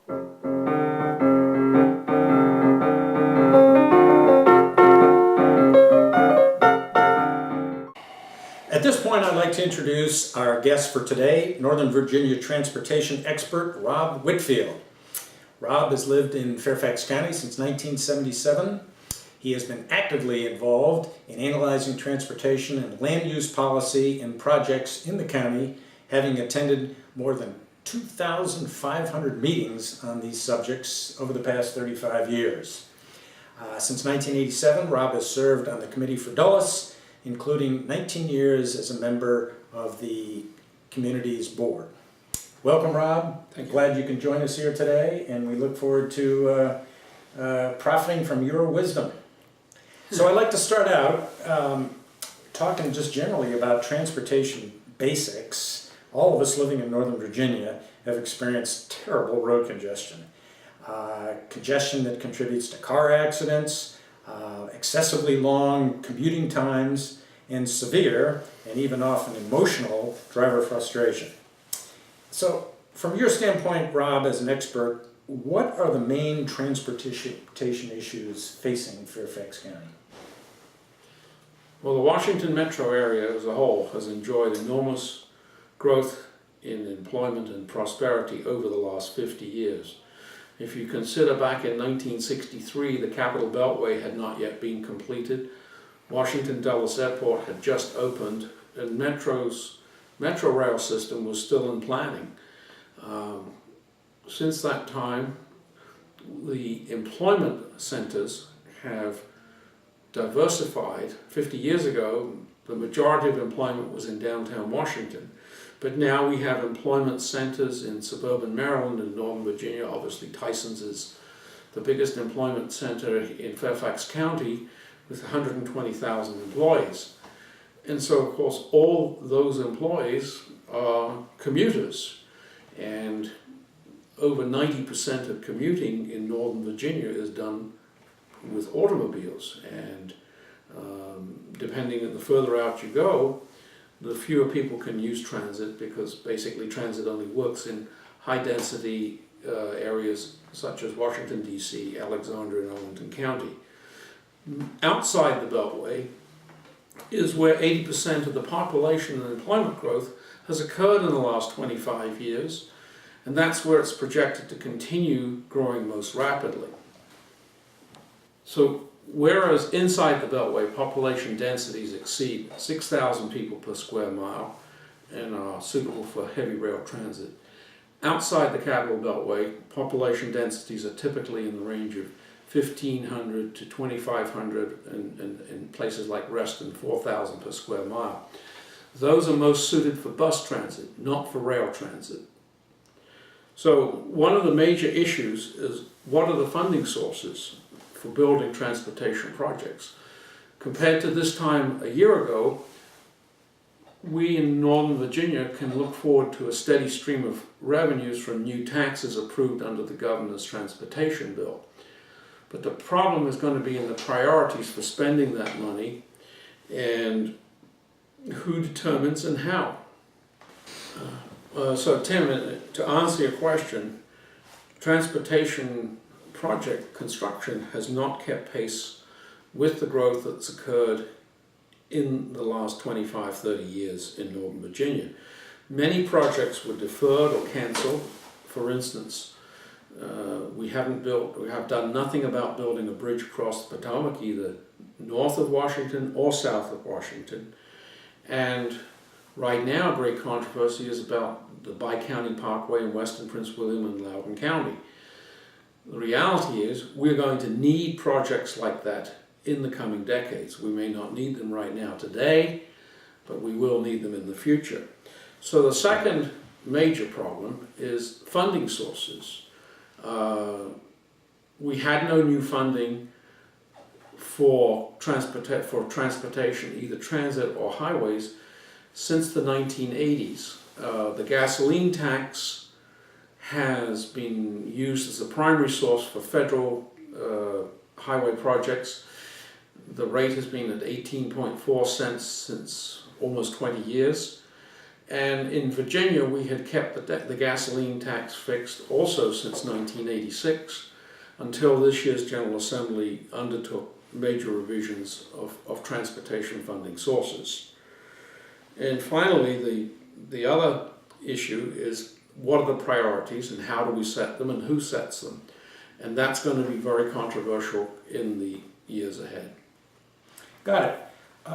At this point, I'd like to introduce our guest for today, Northern Virginia transportation expert Rob Whitfield. Rob has lived in Fairfax County since 1977. He has been actively involved in analyzing transportation and land use policy and projects in the county, having attended more than 2,500 meetings on these subjects over the past 35 years. Since 1987, Rob has served on the Committee for Dulles, including 19 years as a member of the community's board. Welcome, Rob. Thank you. Glad you can join us here today, and we look forward to profiting from your wisdom. So I'd like to start out talking just generally about transportation basics. All of us living in Northern Virginia have experienced terrible road congestion. Congestion that contributes to car accidents, excessively long commuting times, and severe and even often emotional driver frustration. So from your standpoint, Rob, as an expert, what are the main transportation issues facing Fairfax County? Well, the Washington metro area as a whole has enjoyed enormous growth in employment and prosperity over the last 50 years. If you consider back in 1963, the Capital Beltway had not yet been completed. Washington Dulles Airport had just opened, and metro rail system was still in planning. Since that time, the employment centers have diversified. 50 years ago, the majority of employment was in downtown Washington. But now we have employment centers in suburban Maryland and Northern Virginia. Obviously, Tyson's is the biggest employment center in Fairfax County with 120,000 employees. And so, of course, all those employees are commuters. And over 90% of commuting in Northern Virginia is done with automobiles. And depending on the further out you go, the fewer people can use transit, because basically transit only works in high-density areas such as Washington, D.C., Alexandria, and Arlington County. Outside the Beltway is where 80% of the population and employment growth has occurred in the last 25 years, and that's where it's projected to continue growing most rapidly. So, whereas inside the Beltway, population densities exceed 6,000 people per square mile and are suitable for heavy rail transit, outside the Capital Beltway, population densities are typically in the range of 1,500 to 2,500, and in places like Reston, 4,000 per square mile. Those are most suited for bus transit, not for rail transit. So one of the major issues is, what are the funding sources for building transportation projects? Compared to this time a year ago, we in Northern Virginia can look forward to a steady stream of revenues from new taxes approved under the governor's transportation bill. But the problem is going to be in the priorities for spending that money, and who determines and how. So Tim, to answer your question, transportation project construction has not kept pace with the growth that's occurred in the last 25-30 years in Northern Virginia. Many projects were deferred or cancelled. For instance, we have done nothing about building a bridge across the Potomac, either north of Washington or south of Washington. And right now, great controversy is about the Bi-County Parkway in western Prince William and Loudoun County. The reality is we're going to need projects like that in the coming decades. We may not need them right now today, but we will need them in the future. So the second major problem is funding sources. We had no new funding for transportation, either transit or highways, since the 1980s. The gasoline tax has been used as a primary source for federal highway projects. The rate has been at 18.4 cents since almost 20 years. And in Virginia, we had kept the gasoline tax fixed also since 1986, until this year's General Assembly undertook major revisions of transportation funding sources. And finally, the other issue is, what are the priorities and how do we set them and who sets them? And that's going to be very controversial in the years ahead. Got it.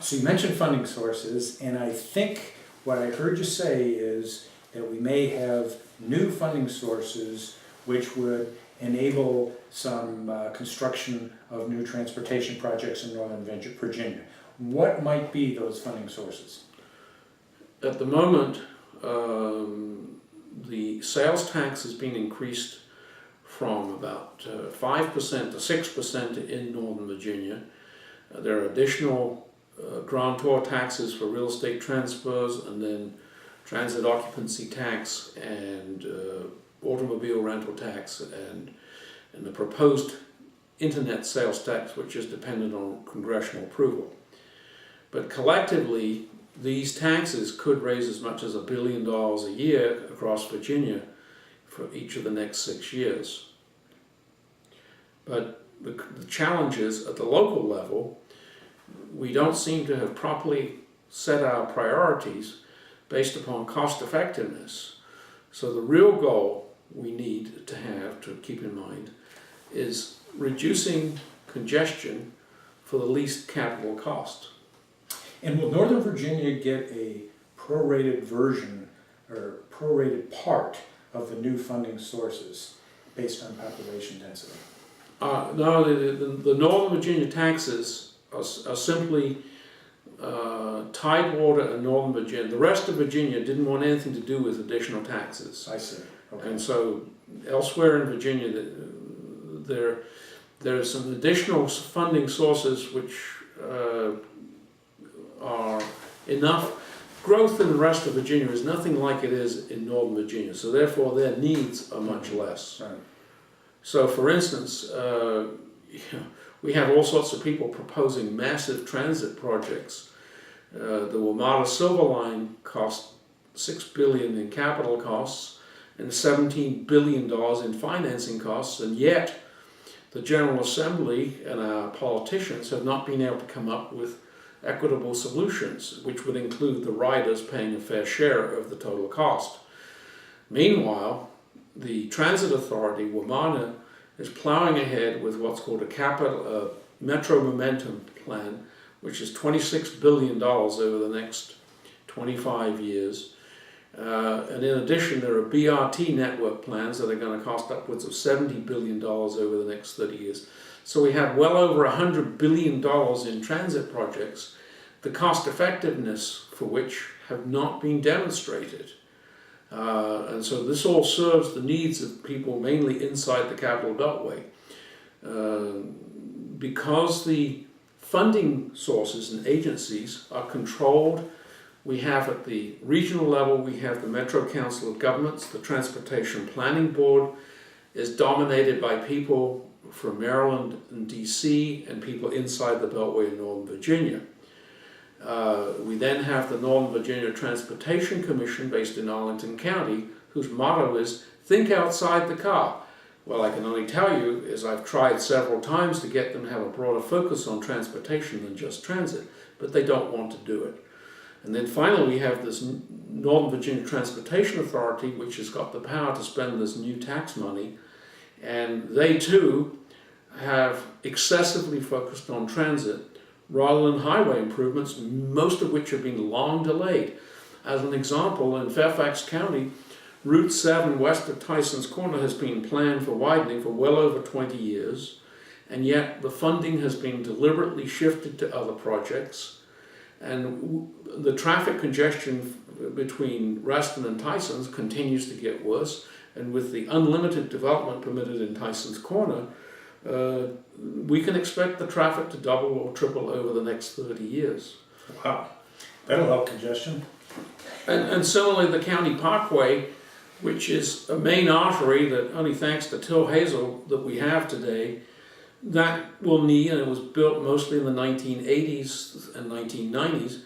So you mentioned funding sources, and I think what I heard you say is that we may have new funding sources which would enable some construction of new transportation projects in Northern Virginia. What might be those funding sources? At the moment, the sales tax has been increased from about 5% to 6% in Northern Virginia. There are additional grantor taxes for real estate transfers, and then transit occupancy tax and automobile rental tax, and the proposed internet sales tax, which is dependent on congressional approval. But collectively, these taxes could raise as much as $1 billion a year across Virginia for each of the next 6 years. But the challenge is, at the local level, we don't seem to have properly set our priorities based upon cost effectiveness. So the real goal we need to have to keep in mind is reducing congestion for the least capital cost. And will Northern Virginia get a prorated version or prorated part of the new funding sources based on population density? No, the Northern Virginia taxes are simply Tidewater and Northern Virginia. The rest of Virginia didn't want anything to do with additional taxes. I see. Okay. And so elsewhere in Virginia, there are some additional funding sources which are enough. Growth in the rest of Virginia is nothing like it is in Northern Virginia, so therefore their needs are much less. Right. So for instance, we have all sorts of people proposing massive transit projects. The WMATA Silver Line cost $6 billion in capital costs and $17 billion in financing costs, and yet the General Assembly and our politicians have not been able to come up with equitable solutions, which would include the riders paying a fair share of the total cost. Meanwhile, the Transit Authority, WMATA, is plowing ahead with what's called a Metro Momentum Plan, which is $26 billion over the next 25 years. And in addition, there are BRT network plans that are going to cost upwards of $70 billion over the next 30 years. So we have well over $100 billion in transit projects, the cost effectiveness for which have not been demonstrated. And so this all serves the needs of people mainly inside the Capital Beltway. Because the funding sources and agencies are controlled, we have at the regional level, we have the Metro Council of Governments. The Transportation Planning Board is dominated by people from Maryland and DC and people inside the Beltway in Northern Virginia. We then have the Northern Virginia Transportation Commission based in Arlington County, whose motto is, think outside the car. Well, I can only tell you is I've tried several times to get them to have a broader focus on transportation than just transit, but they don't want to do it. And then finally we have this Northern Virginia Transportation Authority, which has got the power to spend this new tax money, and they too have excessively focused on transit rather than highway improvements, most of which have been long delayed. As an example, in Fairfax County, Route 7 west of Tyson's Corner has been planned for widening for well over 20 years, and yet the funding has been deliberately shifted to other projects, and the traffic congestion between Reston and Tyson's continues to get worse, and with the unlimited development permitted in Tyson's Corner, we can expect the traffic to double or triple over the next 30 years. Wow, that'll help congestion. And similarly, the County Parkway, which is a main artery that only thanks to Till Hazel that we have today, that will need, and it was built mostly in the 1980s and 1990s,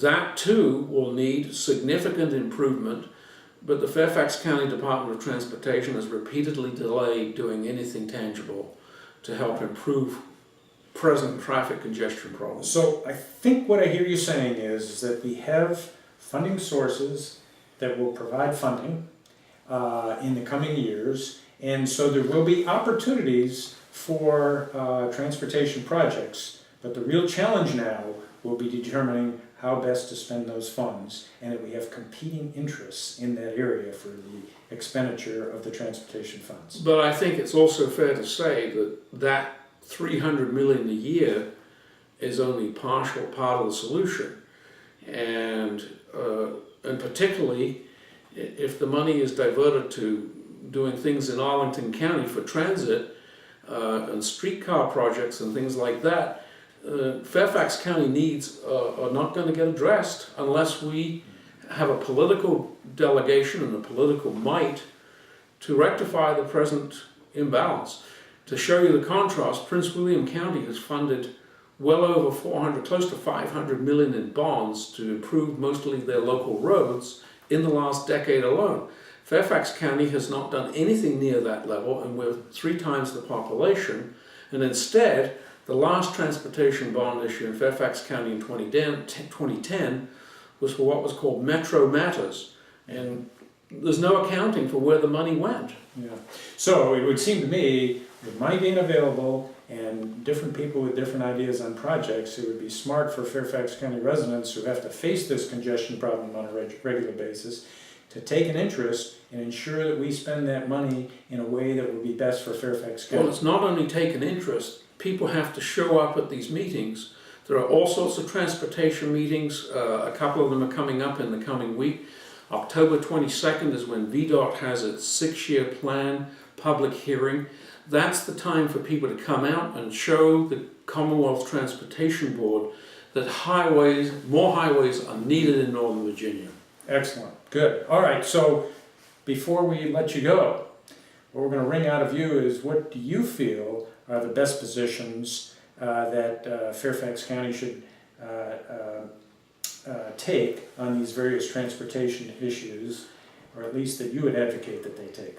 That too will need significant improvement, but the Fairfax County Department of Transportation has repeatedly delayed doing anything tangible to help improve present traffic congestion problems. So I think what I hear you saying is that we have funding sources that will provide funding in the coming years, and so there will be opportunities for transportation projects, but the real challenge now will be determining how best to spend those funds, and that we have competing interests in that area for the expenditure of the transportation funds. But I think it's also fair to say that $300 million a year is only partial part of the solution, and particularly if the money is diverted to doing things in Arlington County for transit and streetcar projects and things like that, Fairfax County needs are not going to get addressed unless we have a political delegation and a political might to rectify the present imbalance. To show you the contrast, Prince William County has funded well over 400, close to 500 million in bonds to improve mostly their local roads in the last decade alone. Fairfax County has not done anything near that level, and we're 3 times the population, and instead the last transportation bond issue in Fairfax County in 2010 was for what was called Metro Matters, and there's no accounting for where the money went. Yeah. So it would seem to me, with money being available and different people with different ideas on projects, it would be smart for Fairfax County residents who have to face this congestion problem on a regular basis to take an interest and ensure that we spend that money in a way that will be best for Fairfax County. Well, it's not only take an interest, people have to show up at these meetings. There are all sorts of transportation meetings. A couple of them are coming up in the coming week. October 22nd is when VDOT has its 6-year plan public hearing. That's the time for people to come out and show the Commonwealth Transportation Board that more highways are needed in Northern Virginia. Excellent. Good. All right. So before we let you go, what we're going to wring out of you is, what do you feel are the best positions that Fairfax County should take on these various transportation issues, or at least that you would advocate that they take?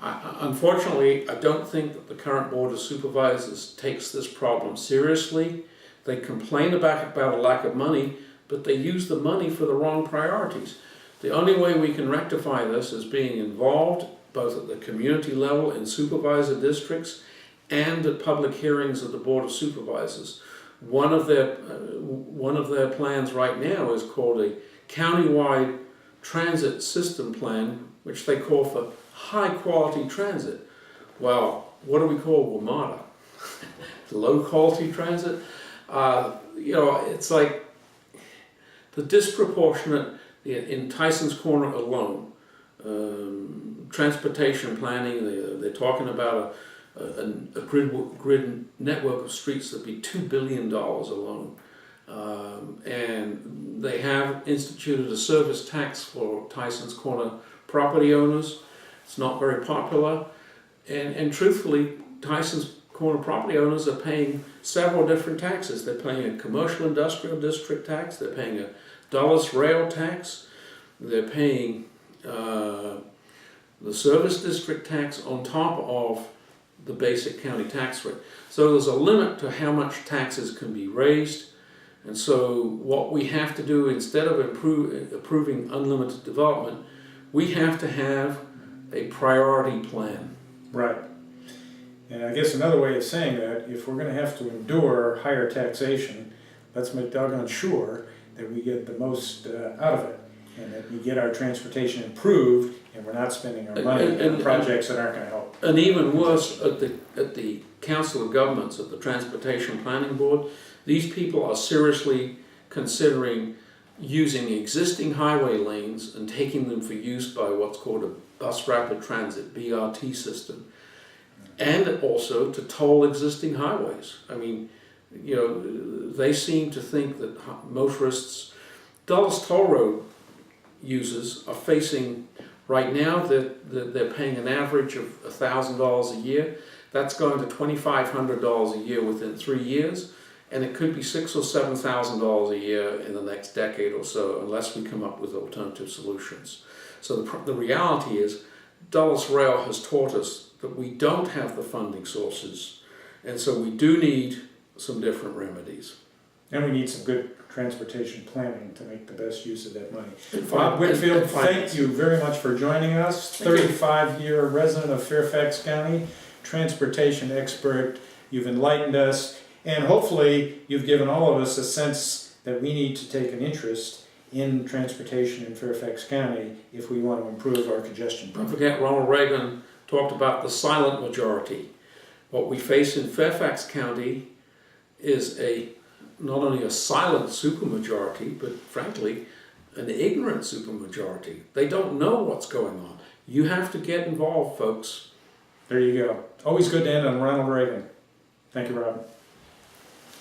Unfortunately, I don't think that the current Board of Supervisors takes this problem seriously. They complain about a lack of money, but they use the money for the wrong priorities. The only way we can rectify this is being involved both at the community level in supervisor districts and at public hearings of the Board of Supervisors. One of their plans right now is called a countywide transit system plan, which they call for high quality transit. Well, what do we call WMATA? Low quality transit? It's like the disproportionate, in Tyson's Corner alone, transportation planning, they're talking about a grid network of streets that be $2 billion alone. And they have instituted a service tax for Tyson's Corner property owners. It's not very popular. And truthfully, Tyson's Corner property owners are paying several different taxes. They're paying a commercial industrial district tax, they're paying a Dulles rail tax, they're paying the service district tax on top of the basic county tax rate. So there's a limit to how much taxes can be raised. And so what we have to do, instead of approving unlimited development, we have to have a priority plan. Right. And I guess another way of saying that, if we're going to have to endure higher taxation, let's make doggone sure that we get the most out of it, and that we get our transportation improved, and we're not spending our money on projects that aren't going to help. And even worse, at the Council of Governments, at the Transportation Planning Board, these people are seriously considering using existing highway lanes and taking them for use by what's called a bus rapid transit, BRT system, and also to toll existing highways. I mean, they seem to think that motorists, Dulles Toll Road users are facing, right now that they're paying an average of $1,000 a year. That's going to $2,500 a year within 3 years. and it could be $6,000 or $7,000 a year in the next decade or so, unless we come up with alternative solutions. So the reality is, Dulles Rail has taught us that we don't have the funding sources, and so we do need some different remedies. And we need some good transportation planning to make the best use of that money. And Rob Whitfield, thank finance. you very much for joining us. Thank you. 35-year resident of Fairfax County, transportation expert. You've enlightened us, and hopefully you've given all of us a sense that we need to take an interest in transportation in Fairfax County if we want to improve our congestion Don't problem. forget, Ronald Reagan talked about the silent majority. What we face in Fairfax County is not only a silent supermajority, but frankly, an ignorant supermajority. They don't know what's going on. You have to get involved, folks. There you go. Always good to end on Ronald Reagan. Thank you, Rob.